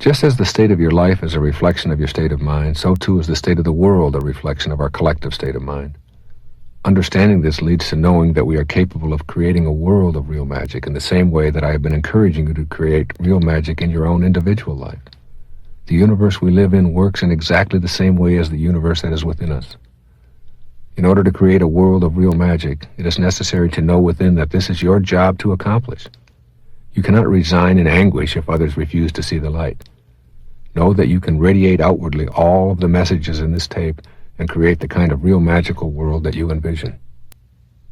Just as the state of your life is a reflection of your state of mind, so too is the state of the world a reflection of our collective state of mind. Understanding this leads to knowing that we are capable of creating a world of real magic in the same way that I have been encouraging you to create real magic in your own individual life. The universe we live in works in exactly the same way as the universe that is within us. In order to create a world of real magic, it is necessary to know within that this is your job to accomplish. You cannot resign in anguish if others refuse to see the light. Know that you can radiate outwardly all of the messages in this tape and create the kind of real magical world that you envision.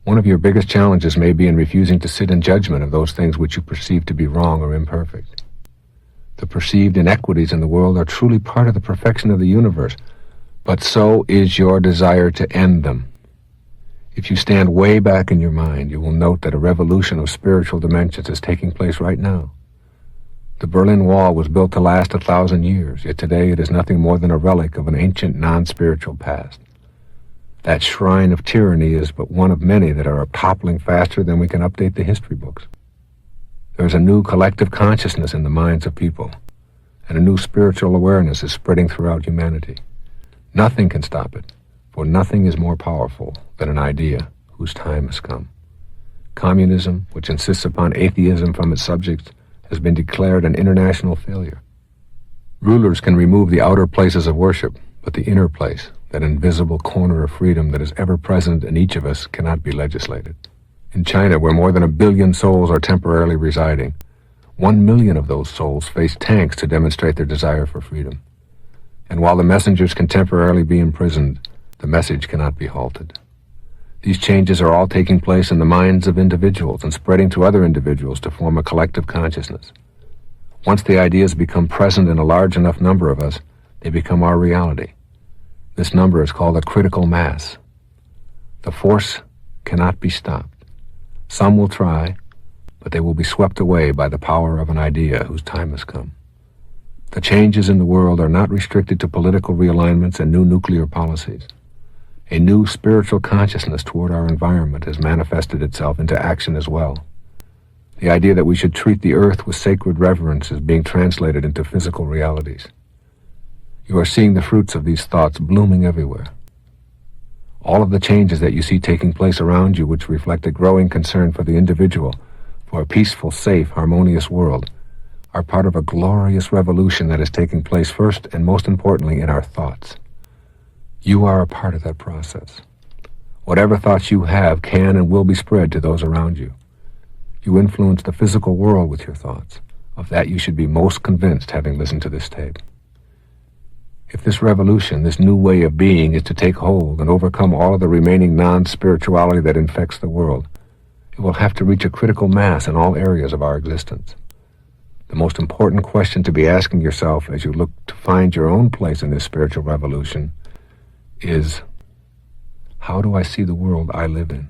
One of your biggest challenges may be in refusing to sit in judgment of those things which you perceive to be wrong or imperfect. The perceived inequities in the world are truly part of the perfection of the universe, but so is your desire to end them. If you stand way back in your mind, you will note that a revolution of spiritual dimensions is taking place right now. The Berlin Wall was built to last 1,000 years, yet today it is nothing more than a relic of an ancient non-spiritual past. That shrine of tyranny is but one of many that are toppling faster than we can update the history books. There is a new collective consciousness in the minds of people, and a new spiritual awareness is spreading throughout humanity. Nothing can stop it, for nothing is more powerful than an idea whose time has come. Communism, which insists upon atheism from its subjects, has been declared an international failure. Rulers can remove the outer places of worship, but the inner place, that invisible corner of freedom that is ever present in each of us, cannot be legislated. In China, where more than 1 billion souls are temporarily residing, 1 million of those souls face tanks to demonstrate their desire for freedom. And while the messengers can temporarily be imprisoned, the message cannot be halted. These changes are all taking place in the minds of individuals and spreading to other individuals to form a collective consciousness. Once the ideas become present in a large enough number of us, they become our reality. This number is called a critical mass. The force cannot be stopped. Some will try, but they will be swept away by the power of an idea whose time has come. The changes in the world are not restricted to political realignments and new nuclear policies. A new spiritual consciousness toward our environment has manifested itself into action as well. The idea that we should treat the earth with sacred reverence is being translated into physical realities. You are seeing the fruits of these thoughts blooming everywhere. All of the changes that you see taking place around you, which reflect a growing concern for the individual, for a peaceful, safe, harmonious world, are part of a glorious revolution that is taking place first and most importantly in our thoughts. You are a part of that process. Whatever thoughts you have can and will be spread to those around you. You influence the physical world with your thoughts. Of that you should be most convinced, having listened to this tape. If this revolution, this new way of being, is to take hold and overcome all of the remaining non-spirituality that infects the world, it will have to reach a critical mass in all areas of our existence. The most important question to be asking yourself as you look to find your own place in this spiritual revolution is, how do I see the world I live in?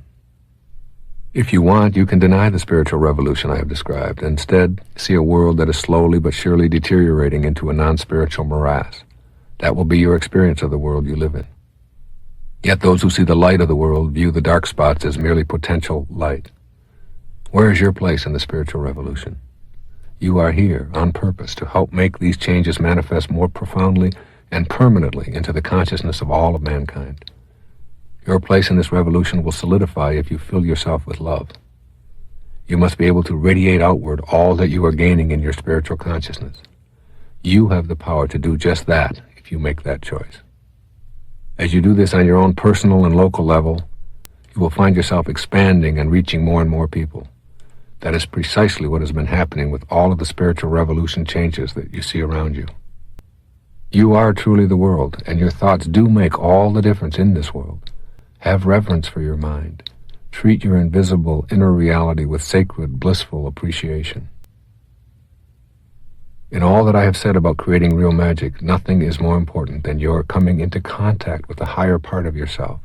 If you want, you can deny the spiritual revolution I have described, and instead see a world that is slowly but surely deteriorating into a non-spiritual morass. That will be your experience of the world you live in. Yet those who see the light of the world view the dark spots as merely potential light. Where is your place in the spiritual revolution? You are here on purpose to help make these changes manifest more profoundly and permanently into the consciousness of all of mankind. Your place in this revolution will solidify if you fill yourself with love. You must be able to radiate outward all that you are gaining in your spiritual consciousness. You have the power to do just that if you make that choice. As you do this on your own personal and local level, you will find yourself expanding and reaching more and more people. That is precisely what has been happening with all of the spiritual revolution changes that you see around you. You are truly the world, and your thoughts do make all the difference in this world. Have reverence for your mind. Treat your invisible inner reality with sacred, blissful appreciation. In all that I have said about creating real magic, nothing is more important than your coming into contact with the higher part of yourself.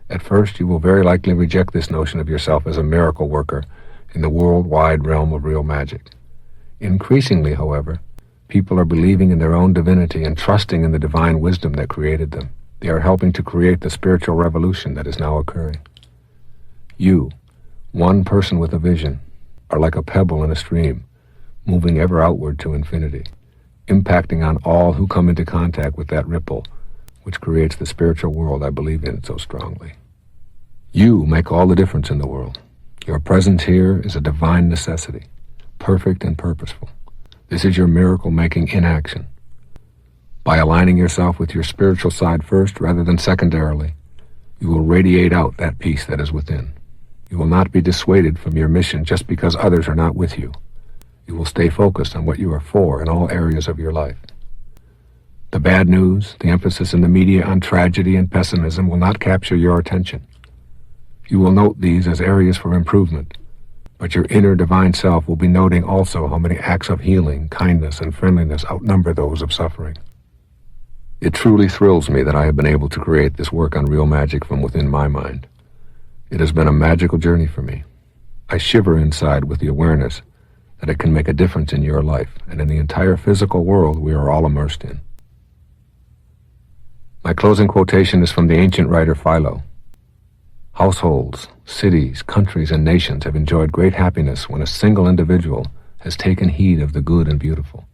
At first, you will very likely reject this notion of yourself as a miracle worker in the worldwide realm of real magic. Increasingly, however, people are believing in their own divinity and trusting in the divine wisdom that created them. They are helping to create the spiritual revolution that is now occurring. You, one person with a vision, are like a pebble in a stream, moving ever outward to infinity. impacting on all who come into contact with that ripple, which creates the spiritual world I believe in so strongly. You make all the difference in the world. Your presence here is a divine necessity, perfect and purposeful. This is your miracle making in action. By aligning yourself with your spiritual side first rather than secondarily, you will radiate out that peace that is within. You will not be dissuaded from your mission just because others are not with you. You will stay focused on what you are for in all areas of your life. The bad news, the emphasis in the media on tragedy and pessimism will not capture your attention. You will note these as areas for improvement, but your inner divine self will be noting also how many acts of healing, kindness, and friendliness outnumber those of suffering. It truly thrills me that I have been able to create this work on real magic from within my mind. It has been a magical journey for me. I shiver inside with the awareness that it can make a difference in your life and in the entire physical world we are all immersed in. My closing quotation is from the ancient writer Philo. Households, cities, countries, and nations have enjoyed great happiness when a single individual has taken heed of the good and beautiful.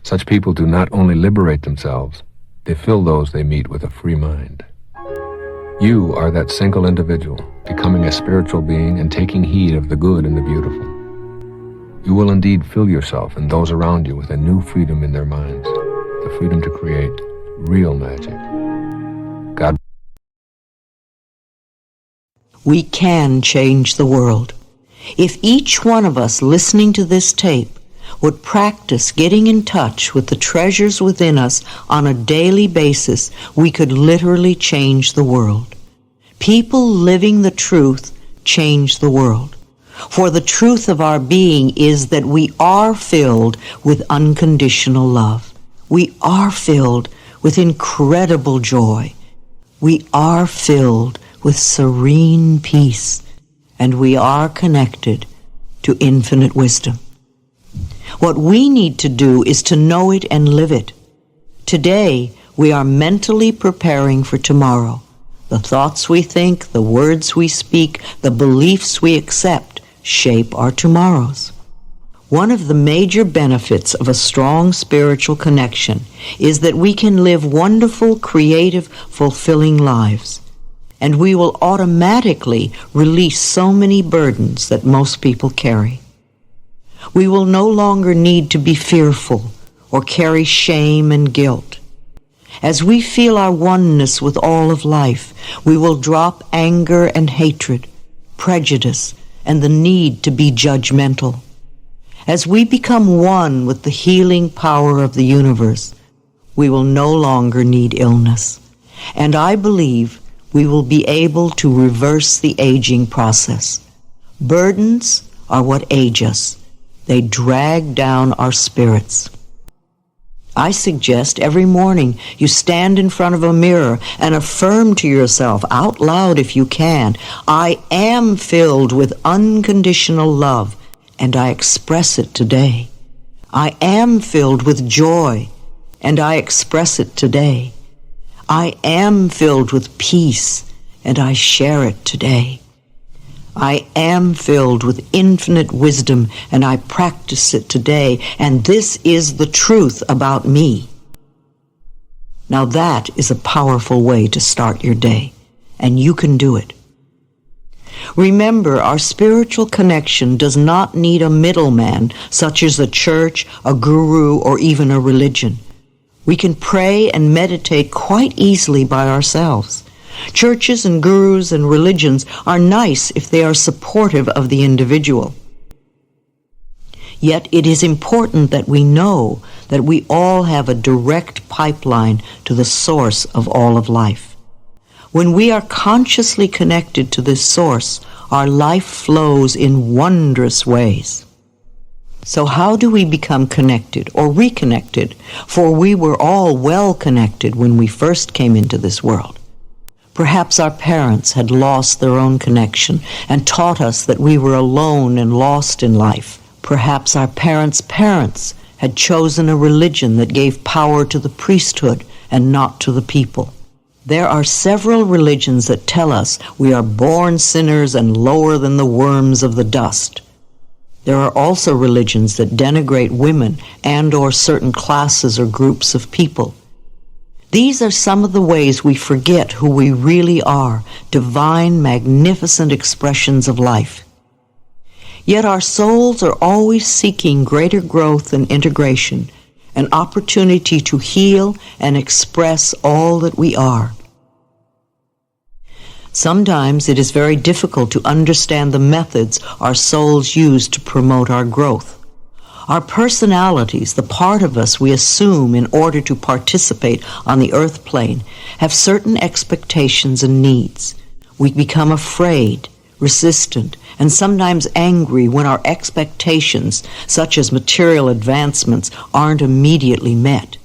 Such people do not only liberate themselves, they fill those they meet with a free mind. You are that single individual, becoming a spiritual being and taking heed of the good and the beautiful. You will indeed fill yourself and those around you with a new freedom in their minds, the freedom to create real magic. God. We can change the world. If each one of us listening to this tape would practice getting in touch with the treasures within us on a daily basis, we could literally change the world. People living the truth change the world. For the truth of our being is that we are filled with unconditional love. We are filled with incredible joy. We are filled with serene peace. And we are connected to infinite wisdom. What we need to do is to know it and live it. Today, we are mentally preparing for tomorrow. The thoughts we think, the words we speak, the beliefs we accept shape our tomorrows. One of the major benefits of a strong spiritual connection is that we can live wonderful, creative, fulfilling lives. And we will automatically release so many burdens that most people carry. We will no longer need to be fearful or carry shame and guilt. As we feel our oneness with all of life, we will drop anger and hatred, prejudice, and the need to be judgmental. As we become one with the healing power of the universe, we will no longer need illness. And I believe we will be able to reverse the aging process. Burdens are what age us. They drag down our spirits. I suggest every morning you stand in front of a mirror and affirm to yourself out loud if you can, I am filled with unconditional love, and I express it today. I am filled with joy, and I express it today. I am filled with peace, and I share it today. I am filled with infinite wisdom, and I practice it today, and this is the truth about me. Now that is a powerful way to start your day, and you can do it. Remember, our spiritual connection does not need a middleman, such as a church, a guru, or even a religion. We can pray and meditate quite easily by ourselves. Churches and gurus and religions are nice if they are supportive of the individual. Yet it is important that we know that we all have a direct pipeline to the source of all of life. When we are consciously connected to this source, our life flows in wondrous ways. So how do we become connected or reconnected? For we were all well connected when we first came into this world. Perhaps our parents had lost their own connection and taught us that we were alone and lost in life. Perhaps our parents' parents had chosen a religion that gave power to the priesthood and not to the people. There are several religions that tell us we are born sinners and lower than the worms of the dust. There are also religions that denigrate women and/or certain classes or groups of people. These are some of the ways we forget who we really are, divine, magnificent expressions of life. Yet our souls are always seeking greater growth and integration, an opportunity to heal and express all that we are. Sometimes it is very difficult to understand the methods our souls use to promote our growth. Our personalities, the part of us we assume in order to participate on the earth plane, have certain expectations and needs. We become afraid, resistant, and sometimes angry when our expectations, such as material advancements, aren't immediately met.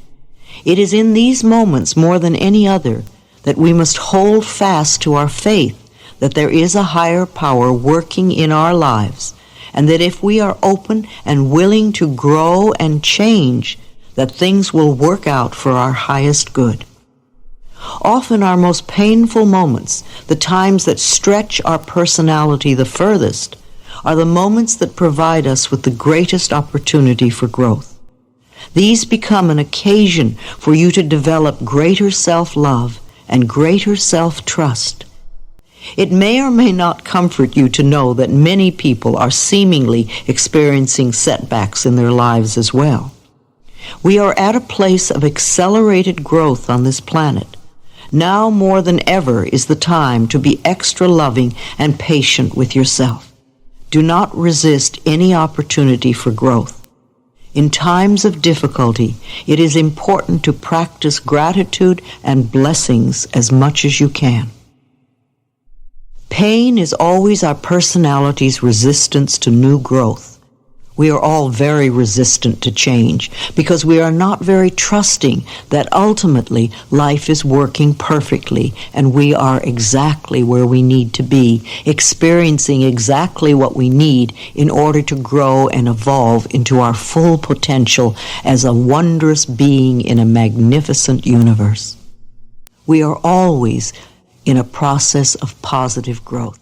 It is in these moments more than any other that we must hold fast to our faith that there is a higher power working in our lives, and that if we are open and willing to grow and change, that things will work out for our highest good. Often our most painful moments, the times that stretch our personality the furthest, are the moments that provide us with the greatest opportunity for growth. These become an occasion for you to develop greater self-love and greater self-trust. It may or may not comfort you to know that many people are seemingly experiencing setbacks in their lives as well. We are at a place of accelerated growth on this planet. Now more than ever is the time to be extra loving and patient with yourself. Do not resist any opportunity for growth. In times of difficulty, it is important to practice gratitude and blessings as much as you can. Pain is always our personality's resistance to new growth. We are all very resistant to change because we are not very trusting that ultimately life is working perfectly and we are exactly where we need to be, experiencing exactly what we need in order to grow and evolve into our full potential as a wondrous being in a magnificent universe. We are always in a process of positive growth.